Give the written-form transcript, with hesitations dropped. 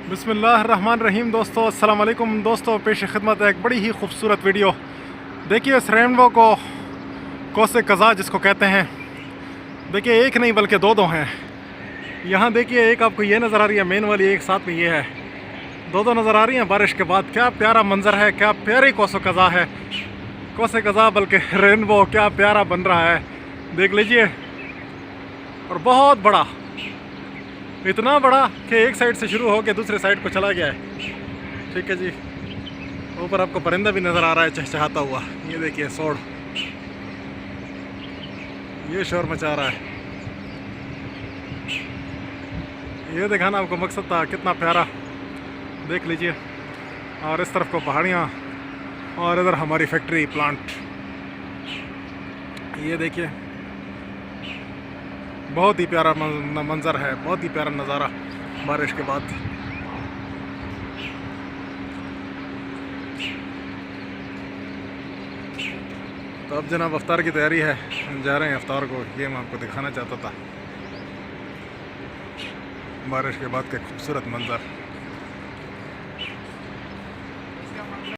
बिस्मिल्लाहिर्रहमानिर्रहीम। दोस्तों अस्सलाम वालेकुम। दोस्तों पेश खिदमत है एक बड़ी ही खूबसूरत वीडियो। देखिए इस रेनबो को कौसे कज़ा जिसको कहते हैं, देखिए एक नहीं बल्कि दो हैं। यहाँ देखिए एक आपको ये नज़र आ रही है मेन वाली, एक साथ में ये है, दो नज़र आ रही हैं बारिश के बाद। क्या प्यारा मंजर है, क्या प्यारी कौसो कज़ा है, कौसे कज़ा बल्कि रेनबो क्या प्यारा बन रहा है, देख लीजिए। और बहुत बड़ा, इतना बड़ा कि एक साइड से शुरू होकर दूसरे साइड को चला गया है। ठीक है जी। ऊपर आपको परिंदा भी नज़र आ रहा है चहचहाता हुआ, ये देखिए सोड़, ये शोर मचा रहा है। ये दिखाना आपको मकसद था, कितना प्यारा, देख लीजिए। और इस तरफ को पहाड़ियाँ और इधर हमारी फैक्ट्री प्लांट, ये देखिए बहुत ही प्यारा मंजर है, बहुत ही प्यारा नज़ारा बारिश के बाद। तो अब जनाब अफ्तार की तैयारी है, हम जा रहे हैं अफ्तार को। ये मैं आपको दिखाना चाहता था बारिश के बाद के खूबसूरत मंजर।